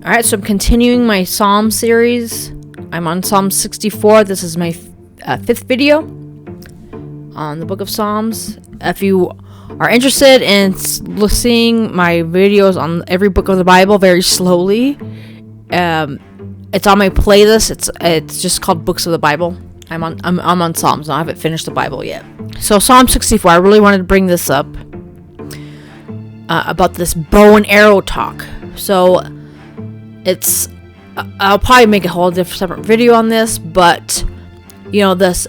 Alright, so I'm continuing my Psalm series. I'm on Psalm 64. This is my fifth video on the book of Psalms. If you are interested in seeing my videos on every book of the Bible very slowly, it's on my playlist. It's just called Books of the Bible. I'm on Psalms. I haven't finished the Bible yet. So Psalm 64, I really wanted to bring this up about this bow and arrow talk. So I'll probably make a whole different separate video on this, but you know, this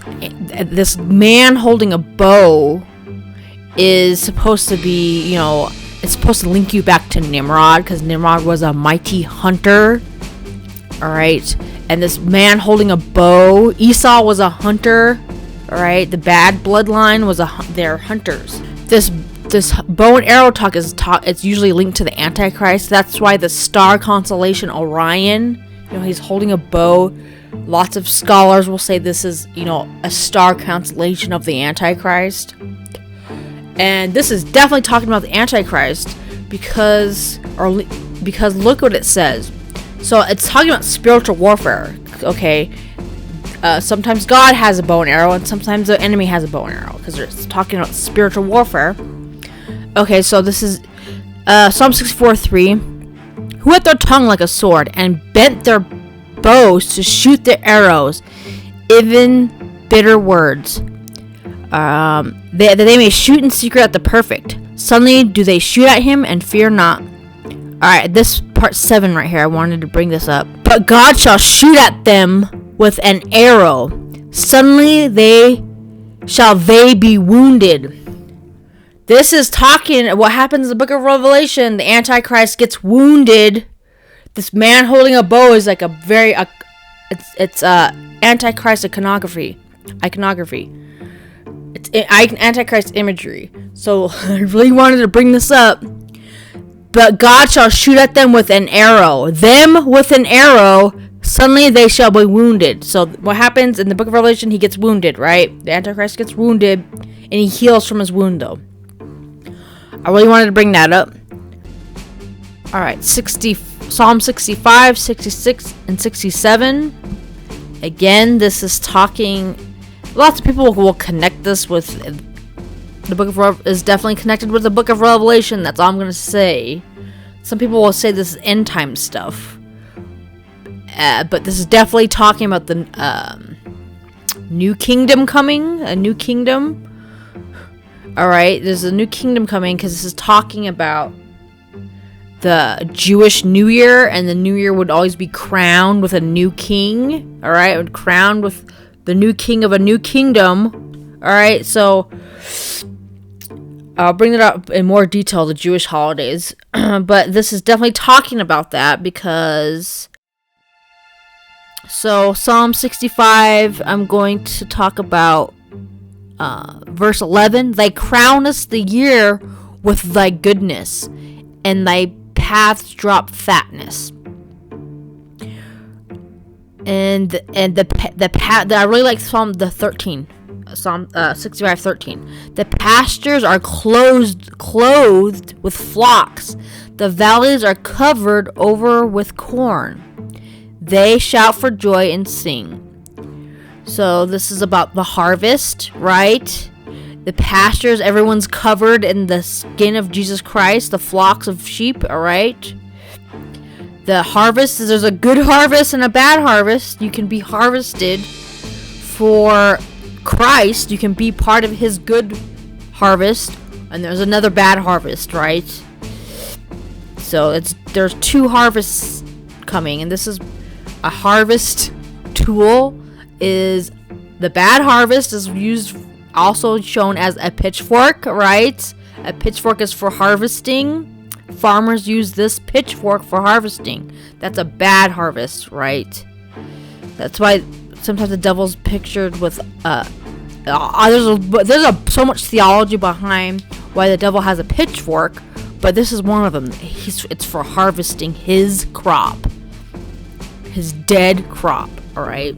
man holding a bow is supposed to be, you know, it's supposed to link you back to Nimrod, because Nimrod was a mighty hunter. Alright, and this man holding a bow, Esau was a hunter. Alright, the bad bloodline was they're hunters. This bow and arrow talk it's usually linked to the Antichrist. That's why the star constellation Orion, you know, he's holding a bow. Lots of scholars will say this is, you know, a star constellation of the Antichrist. And this is definitely talking about the Antichrist because look what it says. So it's talking about spiritual warfare, okay? Sometimes God has a bow and arrow, and sometimes the enemy has a bow and arrow, because it's talking about spiritual warfare. Okay, so this is Psalm 64:3. Who had their tongue like a sword, and bent their bows to shoot their arrows, even bitter words. That they may shoot in secret at the perfect. Suddenly do they shoot at him, and fear not. Alright, this part 7 right here, I wanted to bring this up. But God shall shoot at them with an arrow. Suddenly they be wounded. This is talking what happens in the book of Revelation. The Antichrist gets wounded. This man holding a bow is like a very it's Antichrist iconography. It's Antichrist imagery. So I really wanted to bring this up. But God shall shoot at them with an arrow. Them with an arrow. Suddenly they shall be wounded. So what happens in the book of Revelation? He gets wounded, right? The Antichrist gets wounded, and he heals from his wound, though. I really wanted to bring that up. Alright, Psalm 65, 66, and 67. Again, this is talking... Lots of people will connect this with... The book of is definitely connected with the book of Revelation. That's all I'm going to say. Some people will say this is end time stuff. But this is definitely talking about the new kingdom coming. A new kingdom. Alright, there's a new kingdom coming because this is talking about the Jewish New Year. And the New Year would always be crowned with a new king. Alright, it would crowned with the new king of a new kingdom. Alright, so... I'll bring it up in more detail, the Jewish holidays. But this is definitely talking about that because... So, Psalm 65, I'm going to talk about verse 11. Thy crownest the year with thy goodness, and thy paths drop fatness. And the path I really like Psalm 65:13. The pastures are clothed with flocks. The valleys are covered over with corn. They shout for joy and sing. So this is about the harvest, right? The pastures, everyone's covered in the skin of Jesus Christ, the flocks of sheep, alright? The harvest, there's a good harvest and a bad harvest. You can be harvested for Christ. You can be part of his good harvest, and there's another bad harvest, right? So there's two harvests coming, and this is a harvest tool. Is the bad harvest is used, also shown as a pitchfork, right? A pitchfork is for harvesting. Farmers use this pitchfork for harvesting. That's a bad harvest, right? That's why sometimes the devil's pictured with there's so much theology behind why the devil has a pitchfork, but this is one of them. It's for harvesting his crop, his dead crop. All right.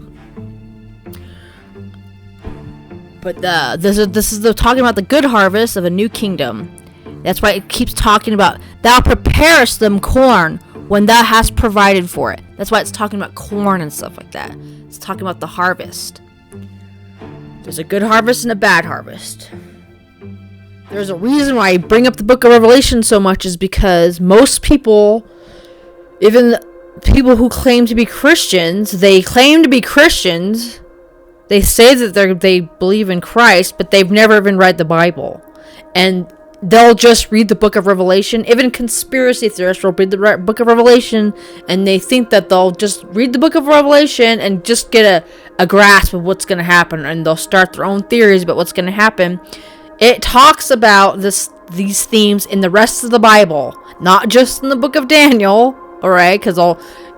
But this is talking about the good harvest of a new kingdom. That's why it keeps talking about, thou preparest them corn when thou hast provided for it. That's why it's talking about corn and stuff like that. It's talking about the harvest. There's a good harvest and a bad harvest. There's a reason why I bring up the book of Revelation so much, is because most people, even people who claim to be Christians, they say that they believe in Christ, but they've never even read the Bible. And they'll just read the book of Revelation. Even conspiracy theorists will read the book of Revelation, and they think that they'll just read the book of Revelation and just get a grasp of what's going to happen, and they'll start their own theories about what's going to happen. It talks about these themes in the rest of the Bible, not just in the book of Daniel, alright? Because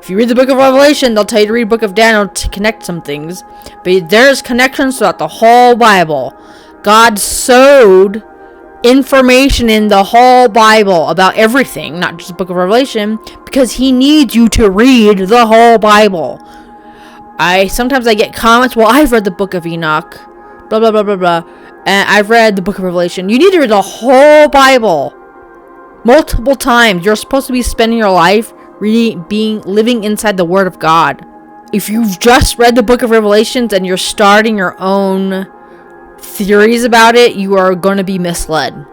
if you read the book of Revelation, they'll tell you to read the book of Daniel to connect some things. But there's connections throughout the whole Bible. God sowed information in the whole Bible about everything, not just the book of Revelation, because he needs you to read the whole Bible. Sometimes I get comments, well, I've read the book of Enoch, blah blah blah blah blah, and I've read the book of Revelation. You need to read the whole Bible multiple times. You're supposed to be spending your life living inside the Word of God. If you've just read the book of Revelations and you're starting your own theories about it, you are going to be misled.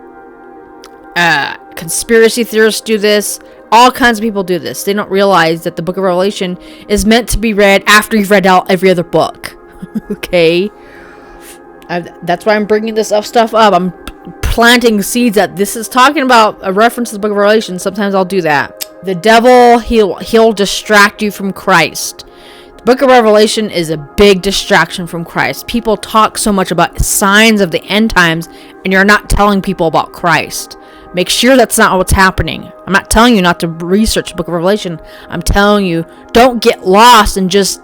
Conspiracy theorists do this. All kinds of people do this. They don't realize that the book of Revelation is meant to be read after you've read out every other book. Okay? That's why I'm bringing this stuff up. I'm planting seeds that this is talking about a reference to the book of Revelation. Sometimes I'll do that. The devil, he'll distract you from Christ. The book of Revelation is a big distraction from Christ. People talk so much about signs of the end times, and you're not telling people about Christ. Make sure that's not what's happening. I'm not telling you not to research the book of Revelation. I'm telling you, don't get lost and just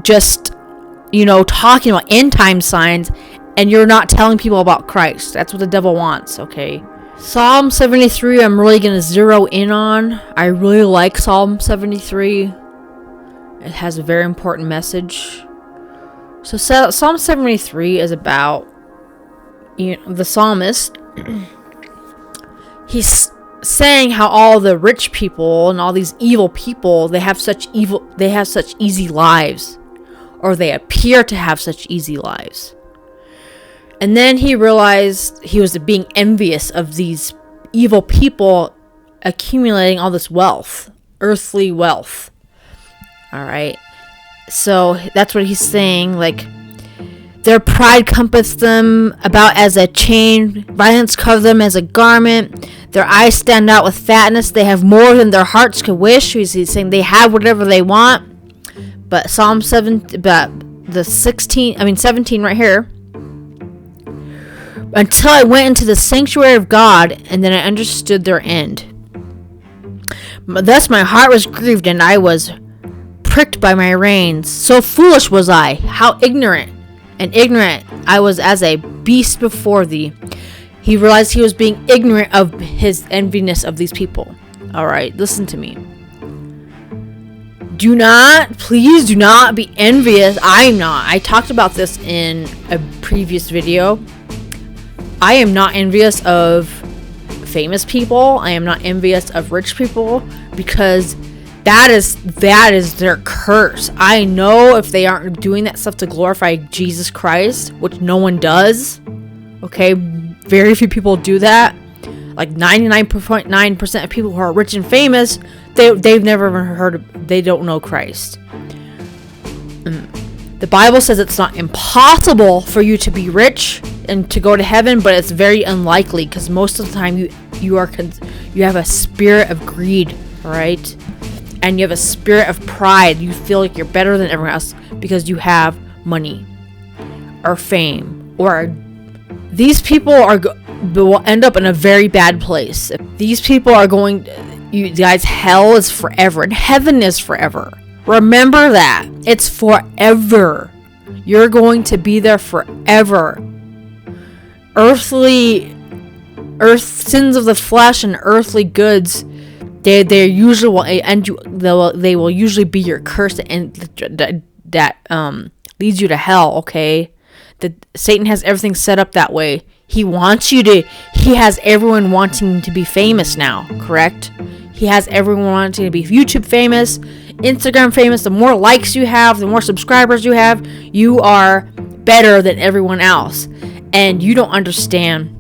talking about end time signs, and you're not telling people about Christ. That's what the devil wants, okay? Psalm 73, I'm really going to zero in on. I really like Psalm 73. It has a very important message. So Psalm 73 is about the psalmist. He's saying how all the rich people and all these evil people, they have such easy lives, or they appear to have such easy lives. And then he realized he was being envious of these evil people accumulating all this wealth, earthly wealth. All right. So that's what he's saying. Like, their pride compassed them about as a chain, violence covered them as a garment. Their eyes stand out with fatness. They have more than their hearts could wish. He's saying they have whatever they want. But Psalm 7, about the 17 right here. Until I went into the sanctuary of God, and then I understood their end. Thus my heart was grieved, and I was pricked by my reins. So foolish was I, how ignorant I was as a beast before thee. He realized he was being ignorant of his enviness of these people. Alright, listen to me. Please do not be envious. I'm not. I talked about this in a previous video. I am not envious of famous people. I am not envious of rich people, because that is their curse. I know if they aren't doing that stuff to glorify Jesus Christ, which no one does. Okay, very few people do that. Like 99.9% of people who are rich and famous, they've never even heard of, they don't know Christ. The Bible says it's not impossible for you to be rich and to go to heaven, but it's very unlikely, because most of the time you have a spirit of greed, all right? And you have a spirit of pride. You feel like you're better than everyone else because you have money or fame, or these people will end up in a very bad place. These people are going, you guys, hell is forever and heaven is forever. Remember that. It's forever. You're going to be there forever. Earth sins of the flesh and earthly goods, they usually will end you. They will usually be your curse, and that leads you to hell. Okay, that Satan has everything set up that way. He has everyone wanting to be famous now. Correct? He has everyone wanting to be YouTube famous, Instagram famous. The more likes you have, the more subscribers you have, you are better than everyone else. And you don't understand.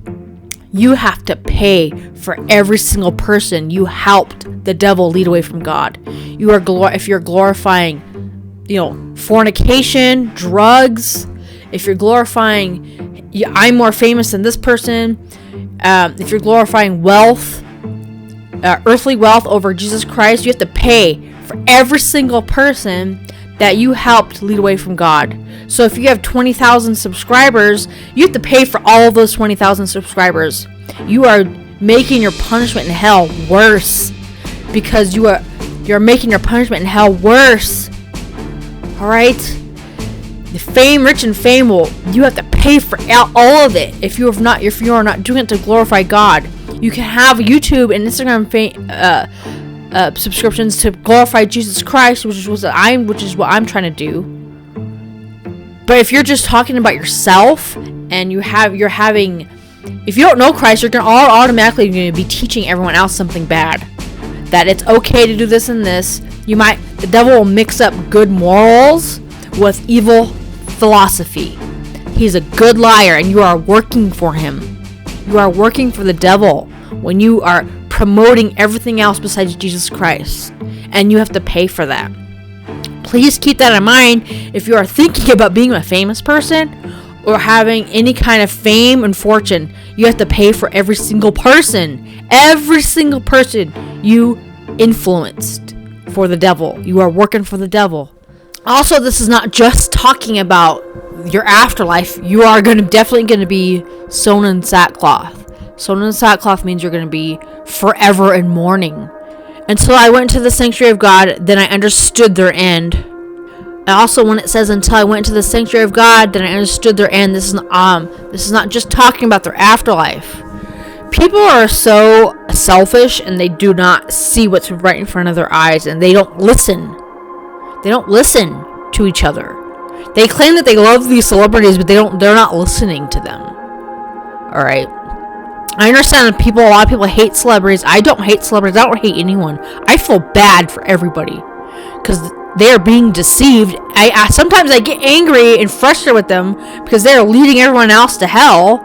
You have to pay for every single person you helped the devil lead away from God. You are if you're glorifying, fornication, drugs, if you're glorifying, I'm more famous than this person, if you're glorifying wealth, earthly wealth over Jesus Christ, you have to pay for every single person that you helped lead away from God. So if you have 20,000 subscribers, you have to pay for all of those 20,000 subscribers. You are making your punishment in hell worse, because you're making your punishment in hell worse. All right. The fame, rich and famous, you have to pay for all of it. If you are not doing it to glorify God, you can have YouTube and Instagram subscriptions to glorify Jesus Christ, which is what I'm trying to do. But if you're just talking about yourself and if you don't know Christ, you're automatically going to be teaching everyone else something bad. That it's okay to do this and this. The devil will mix up good morals with evil philosophy. He's a good liar, and you are working for him. You are working for the devil when you are promoting everything else besides Jesus Christ, and you have to pay for that. Please keep that in mind if you are thinking about being a famous person or having any kind of fame and fortune. You have to pay for every single person you influenced for the devil. You are working for the devil. Also, this is not just talking about your afterlife. You are definitely going to be sown in sackcloth. Sown in sackcloth means you're going to be forever in mourning. Until I went into the sanctuary of God, then I understood their end. And also, when it says until I went into the sanctuary of God, then I understood their end, this is not just talking about their afterlife. People are so selfish, and they do not see what's right in front of their eyes, and they don't listen. They don't listen to each other. They claim that they love these celebrities, but they're not listening to them. All right. I understand that a lot of people hate celebrities. I don't hate celebrities. I don't hate anyone. I feel bad for everybody because they are being deceived. Sometimes I get angry and frustrated with them because they're leading everyone else to hell.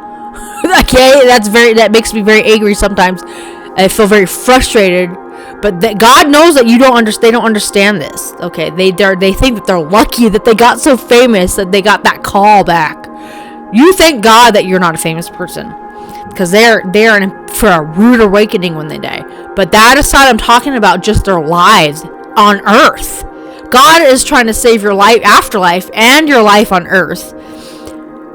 Okay, that makes me very angry sometimes. I feel very frustrated. But God knows that they don't understand this. Okay, they think that they're lucky that they got so famous that they got that call back. You thank God that you're not a famous person, because they're in for a rude awakening when they die. But that aside, I'm talking about just their lives on earth. God is trying to save your life, afterlife, and your life on earth.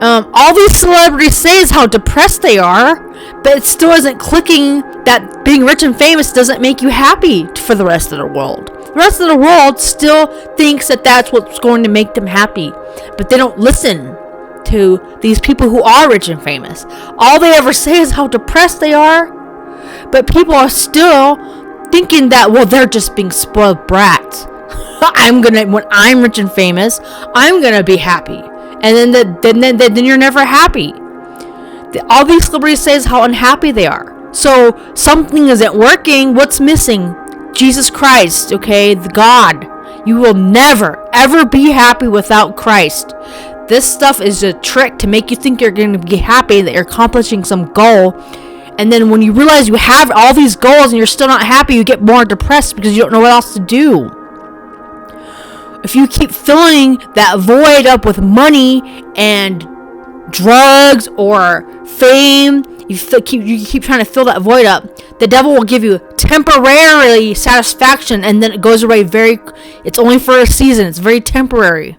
All these celebrities say is how depressed they are, but it still isn't clicking that being rich and famous doesn't make you happy for the rest of the world. The rest of the world still thinks that that's what's going to make them happy, but they don't listen to these people who are rich and famous. All they ever say is how depressed they are, but people are still thinking that, well, they're just being spoiled brats. When I'm rich and famous, I'm gonna be happy. And then you're never happy. All these celebrities say is how unhappy they are. So something isn't working. What's missing? Jesus Christ, okay? The God. You will never, ever be happy without Christ. This stuff is a trick to make you think you're going to be happy, that you're accomplishing some goal. And then when you realize you have all these goals and you're still not happy, you get more depressed because you don't know what else to do. If you keep filling that void up with money and drugs or fame, you keep trying to fill that void up, the devil will give you temporary satisfaction, and then it goes away it's only for a season. It's very temporary.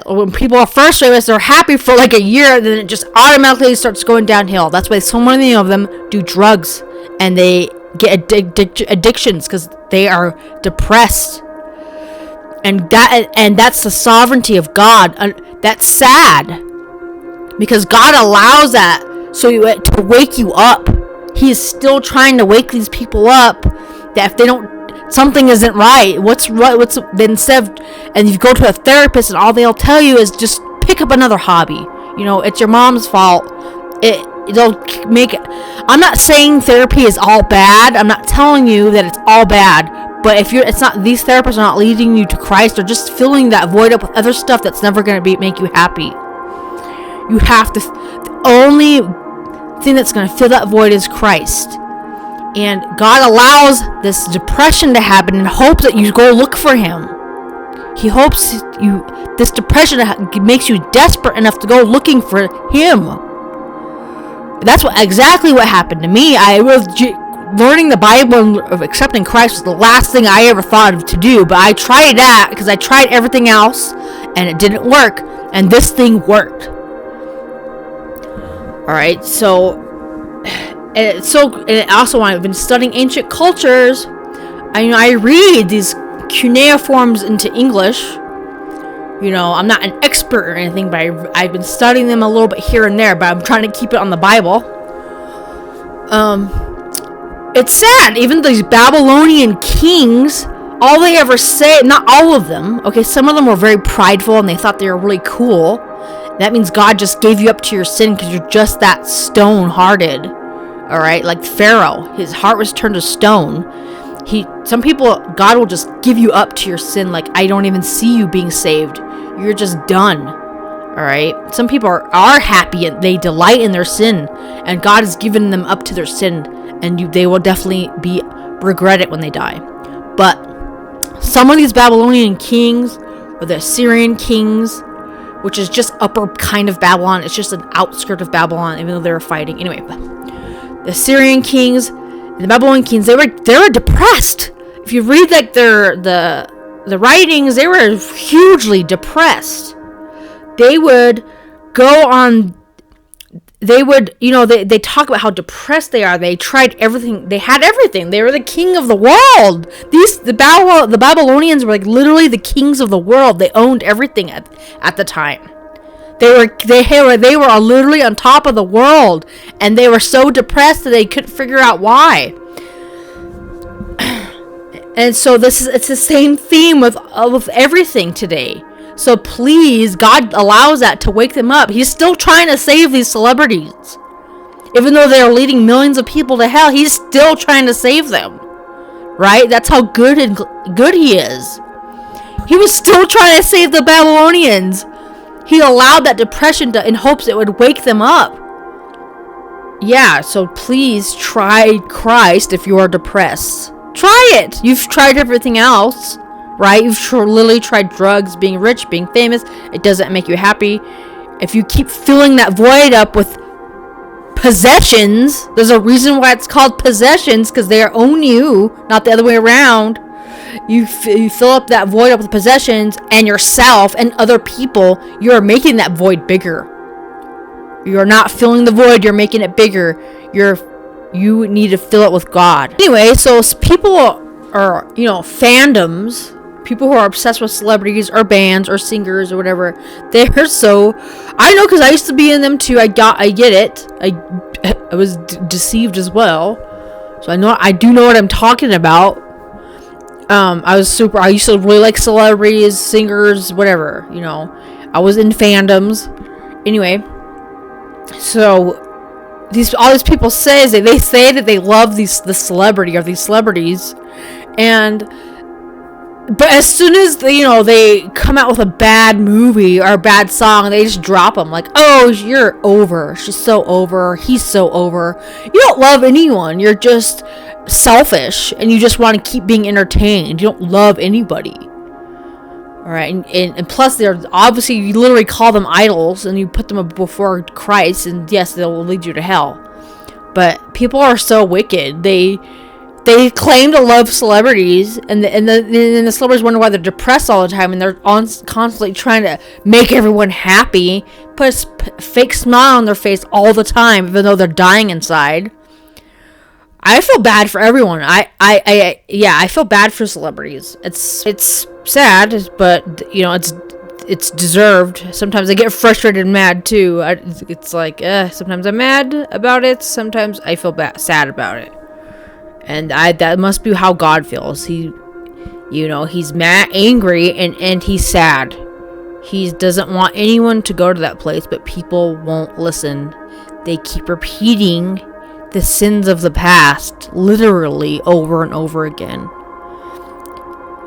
When people are first famous, they're happy for like a year, and then it just automatically starts going downhill. That's why so many of them do drugs, and they get addictions because they are depressed. And that's the sovereignty of God. That's sad, because God allows that to wake you up. He is still trying to wake these people up, that if they don't, something isn't right. What's right? And you go to a therapist, and all they'll tell you is just pick up another hobby. It's your mom's fault. they'll make it. I'm not saying therapy is all bad. I'm not telling you that it's all bad. But if it's not, these therapists are not leading you to Christ. They're just filling that void up with other stuff that's never going to make you happy. You have to. The only thing that's going to fill that void is Christ. And God allows this depression to happen in hopes that you go look for Him. He hopes this depression makes you desperate enough to go looking for Him. That's exactly what happened to me. Learning the Bible and accepting Christ was the last thing I ever thought of to do. But I tried that because I tried everything else and it didn't work. And this thing worked. Alright, so and also when I've been studying ancient cultures, I read these cuneiforms into English. I'm not an expert or anything, but I've been studying them a little bit here and there, but I'm trying to keep it on the Bible. It's sad, even these Babylonian kings, all they ever say, not all of them, okay, some of them were very prideful and they thought they were really cool. That means God just gave you up to your sin because you're just that stone-hearted. Alright, like Pharaoh, his heart was turned to stone. Some people, God will just give you up to your sin, like, I don't even see you being saved. You're just done. Alright? Some people are happy and they delight in their sin, and God has given them up to their sin, and they will definitely regret it when they die. But some of these Babylonian kings, or the Assyrian kings, which is just upper kind of Babylon, it's just an outskirt of Babylon, even though they were fighting. Anyway, the Assyrian kings, the Babylonian kings, they were depressed. If you read like the writings, they were hugely depressed. They would go on. They would, they talk about how depressed they are. They tried everything. They had everything. They were the king of the world. The Babylonians were like literally the kings of the world. They owned everything at the time. They were literally on top of the world, and they were so depressed that they couldn't figure out why. And so it's the same theme with everything today. So please, God allows that to wake them up. He's still trying to save these celebrities. Even though they're leading millions of people to hell, He's still trying to save them. Right? That's how good He is. He was still trying to save the Babylonians. He allowed that depression in hopes it would wake them up. Yeah, so please try Christ if you are depressed. Try it. You've tried everything else, right? You've literally tried drugs, being rich, being famous. It doesn't make you happy. If you keep filling that void up with possessions, there's a reason why it's called possessions, because they own you, not the other way around. You fill up that void up with possessions and yourself and other people, you're making that void bigger. You're not filling the void, you're making it bigger. You need to fill it with God. Anyway, so people are, fandoms, people who are obsessed with celebrities or bands or singers or whatever, they're so, I know because I used to be in them too. I get it. I was deceived as well. So I do know what I'm talking about. I used to really like celebrities, singers, whatever, I was in fandoms. Anyway, so all these people say that they love the celebrity or these celebrities, but as soon as they come out with a bad movie or a bad song, they just drop them like, oh, you're over, she's so over, he's so over. You don't love anyone, you're just selfish and you just want to keep being entertained. You don't love anybody. Alright, and plus they're obviously, you literally call them idols and you put them before Christ, and yes, they'll lead you to hell. But people are so wicked. They claim to love celebrities, and the celebrities wonder why they're depressed all the time, and they're constantly trying to make everyone happy, put a fake smile on their face all the time, even though they're dying inside. I feel bad for everyone. I feel bad for celebrities. It's sad, but it's deserved. Sometimes I get frustrated and mad too. It's like sometimes I'm mad about it. Sometimes I feel sad about it. And that must be how God feels. He's mad, angry, and he's sad. He doesn't want anyone to go to that place, but people won't listen. they keep repeating the sins of the past, literally over and over again.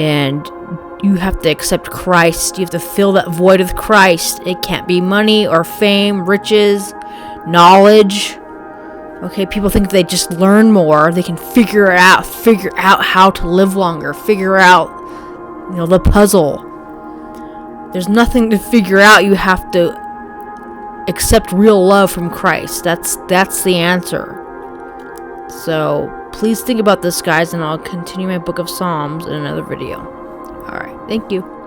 And you have to accept Christ. You have to fill that void with Christ. It can't be money or fame, riches, knowledge. Okay, people think if they just learn more, they can figure out how to live longer, figure out, the puzzle. There's nothing to figure out. You have to accept real love from Christ. That's the answer. So please think about this, guys, and I'll continue my book of Psalms in another video. Alright, thank you.